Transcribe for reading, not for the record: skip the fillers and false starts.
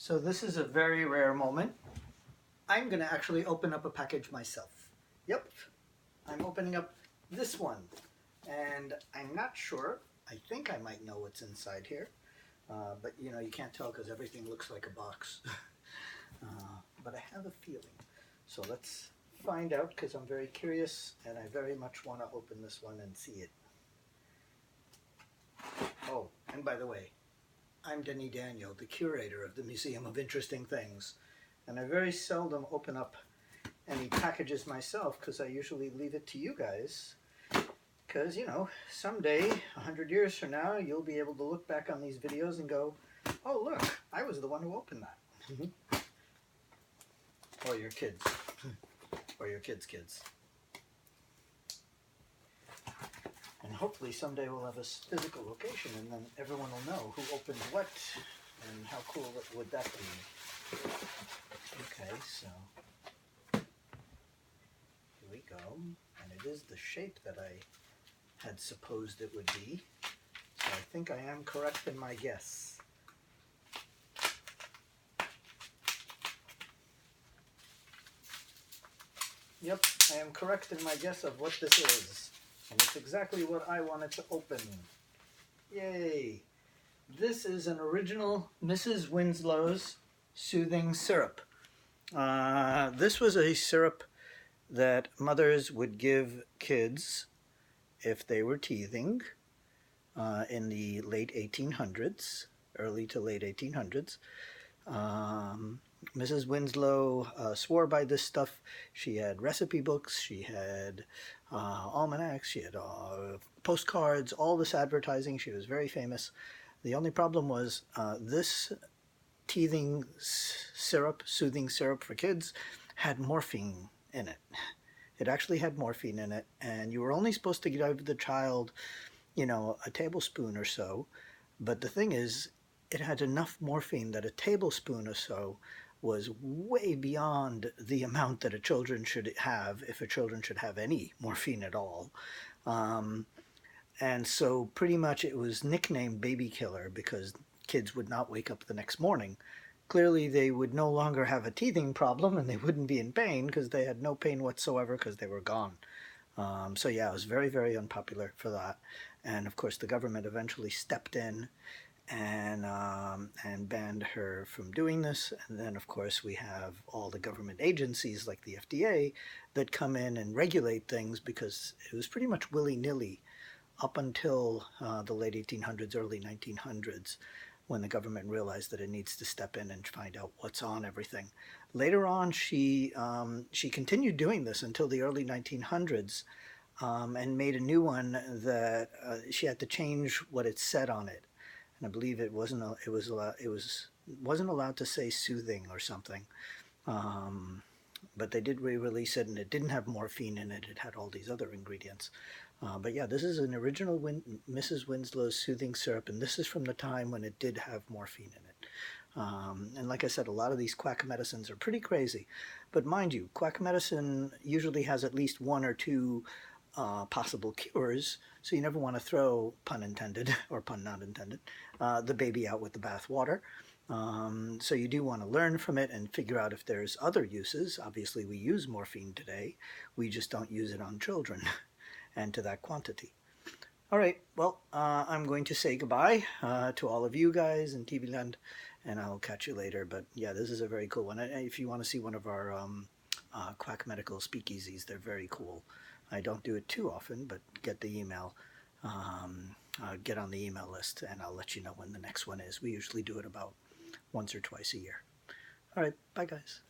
So this is a very rare moment. I'm going to actually open up a package myself. Yep, I'm opening up this one. And I'm not sure. I think I might know what's inside here. But you know, you can't tell because everything looks like a box. But I have a feeling. So let's find out because I'm very curious and I very much want to open this one and see it. Oh, and by the way, I'm Denny Daniel, the curator of the Museum of Interesting Things, and I very seldom open up any packages myself because I usually leave it to you guys because, you know, someday, 100 years from now, you'll be able to look back on these videos and go, oh look, I was the one who opened that. Or your kids. Or your kids' kids. And hopefully someday we'll have a physical location and then everyone will know who opened what and how cool would that be. Okay, so here we go. And it is the shape that I had supposed it would be. So I think I am correct in my guess. Yep, I am correct in my guess of what this is. And it's exactly what I wanted to open. Yay! This is an original Mrs. Winslow's soothing syrup. This was a syrup that mothers would give kids if they were teething in the late 1800s, early to late 1800s. Mrs. Winslow swore by this stuff. She had recipe books, she had almanacs, she had postcards, all this advertising. She was very famous. The only problem was this teething syrup, soothing syrup for kids, had morphine in it. It actually had morphine in it, and you were only supposed to give the child, you know, a tablespoon or so. But the thing is, it had enough morphine that a tablespoon or so was way beyond the amount that a children should have, if a children should have any morphine at all. And so pretty much it was nicknamed baby killer because kids would not wake up the next morning. Clearly they would no longer have a teething problem and they wouldn't be in pain because they had no pain whatsoever because they were gone. So yeah, it was very, very unpopular for that. And of course the government eventually stepped in and banned her from doing this. And then of course we have all the government agencies like the FDA that come in and regulate things because it was pretty much willy-nilly up until the late 1800s, early 1900s, when the government realized that it needs to step in and find out what's on everything. Later on, she continued doing this until the early 1900s and made a new one that she had to change what it said on it. And I believe it wasn't allowed to say soothing or something. But they did re-release it, and it didn't have morphine in it. It had all these other ingredients. But yeah, this is an original Mrs. Winslow's soothing syrup, and this is from the time when it did have morphine in it. And like I said, a lot of these quack medicines are pretty crazy. But mind you, quack medicine usually has at least one or two possible cures, so you never want to throw, pun intended, or pun not intended, the baby out with the bathwater. So you do want to learn from it and figure out if there's other uses. Obviously we use morphine today, we just don't use it on children and to that quantity. All right, well, I'm going to say goodbye to all of you guys in TV Land, and I'll catch you later. But yeah, this is a very cool one. If you want to see one of our Quack Medical speakeasies, they're very cool. I don't do it too often, but get the email. Get on the email list, and I'll let you know when the next one is. We usually do it about once or twice a year. All right, bye guys.